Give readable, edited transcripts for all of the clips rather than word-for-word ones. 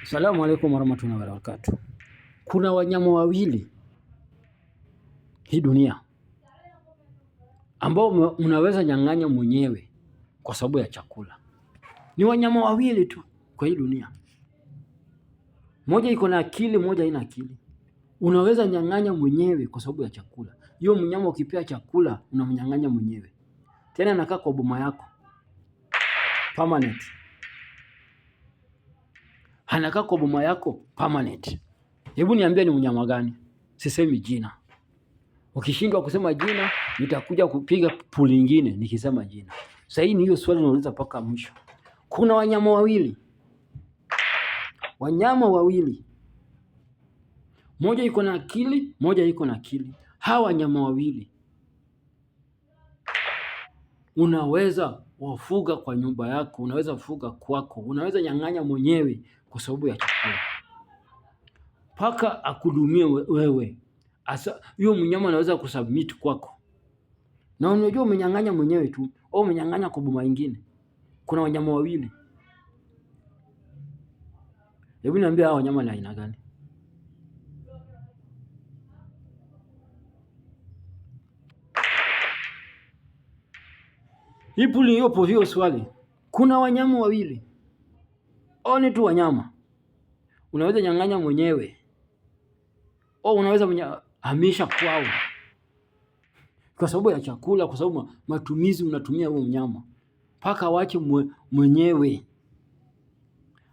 Asalamu alaykum warahmatullahi wabarakatuh. Kuna wanyama wawili hii dunia ambao unaweza nyang'anya mwenyewe kwa sababu ya chakula. Ni wanyama wawili tu kwa hii dunia. Moja iko na akili, moja haina akili. Unaweza nyang'anya mwenyewe kwa sababu ya chakula. Hiyo mnyama ukipea chakula unamnyang'anya mwenyewe. Tena anakaa kwa boma yako permanent. Anakaa kwa boma yako permanent. Hebu niambie ni mnyama gani? Sisemi jina. Ukishindwa kusema jina, nitakuja kupiga puli nyingine nikisema jina. Sasa hii ni hiyo swali nauliza mpaka mwisho. Kuna wanyama wawili. Wanyama wawili. Moja iko na akili, moja iko na akili. Hawa wanyama wawili unaweza wafuga kwa nyumba yako, unaweza wafuga kwako, unaweza nyang'anya mwenyewe kwa sababu ya chakula. Paka akudumie wewe. Asa hiyo mnyama anaweza kusubmit kwako. Na unajua umenyang'anya mwenyewe tu au umenyang'anya kwa boma nyingine. Kuna wanyama wawili. Hebu niambie hao wanyama ni aina gani? Puli hiyo hiyo swali. Kuna wanyama wawili. Ni tu wanyama. Unaweza nyang'anya mwenyewe. Au unaweza hamisha kwao. Kwa sababu ya chakula, kwa sababu matumizi unatumia huo mnyama. Paka wache mwenyewe.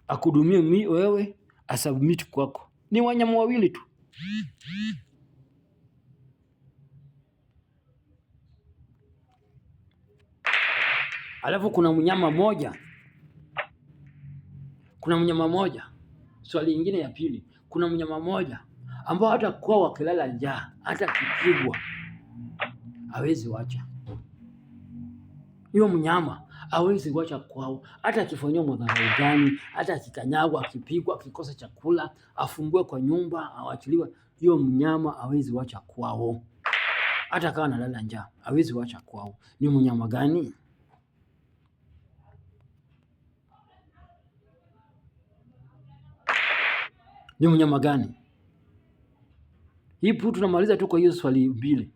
Akudumie wewe, asubmit kwako. Ni wanyama wawili tu. Alafu kuna mnyama moja. Swali lingine ya pili. Kuna mnyama moja ambao hata kwa wakilala njaa, hata kipigwa hawezi wacha. Hiyo mnyama hawezi wacha kwao, hata akifanywa madhara gani, hata akikanyagwa, akipigwa, akikosa chakula, afungue kwa nyumba, awachiliwe, hiyo mnyama hawezi wacha kwao. Hata kama analala njaa, hawezi wacha kwao. Ni mnyama gani? Ni mnyama gani? Hipo tunamaliza tu kwa hiyo swali mbili.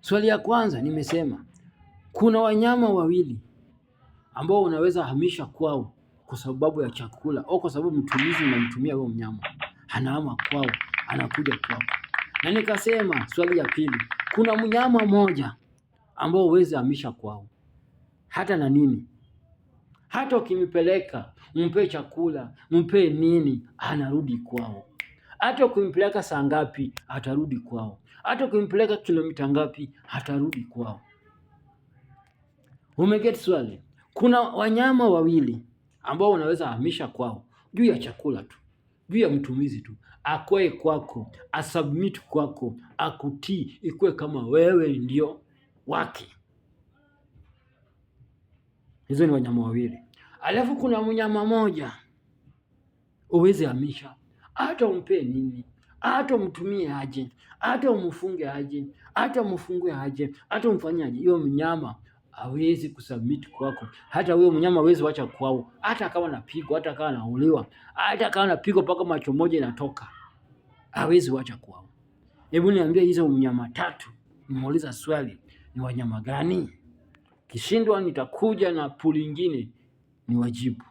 Swali ya kwanza nimesema kuna wanyama wawili ambao unaweza hamisha kwao kwa sababu ya chakula au kwa sababu mtumizi unamtumia huyo mnyama. Anahama kwao, anakuja kwako. Na nikasema swali ya pili, kuna mnyama moja ambao huwezi hamisha kwao. Hata na nini? Hata ukimpeleka, mpe chakula, mpe nini, anarudi kwao. Hata ukimpeleka saa ngapi, atarudi kwao. Hata ukimpeleka kilomita ngapi, atarudi kwao. Umeget swali? Kuna wanyama wawili ambao unaweza hamisha kwao juu ya chakula tu, juu ya mtumizi tu, akwe kwako, asubmit kwako, akutii, ikuwe kama wewe ndio wake. Hizo ni wanyama wawili. Alafu kuna mnyama moja uweze hamisha, hata umpe nini, hata umtumie aje, hata umfunge aje, hata umfungue aje, hata umfanye aje, hiyo mnyama hawezi kusubmit kwako. Hata huyo mnyama hawezi wacha kwao, hata kama anapigwa, hata kama anauliwa, hata kama anapigwa mpaka macho moja inatoka, hawezi wacha kwao. Hebu niambie hizo mnyama tatu, nimeuliza swali, ni wanyama gani? Kishindwa nitakuja na puli nyingine niwajibu.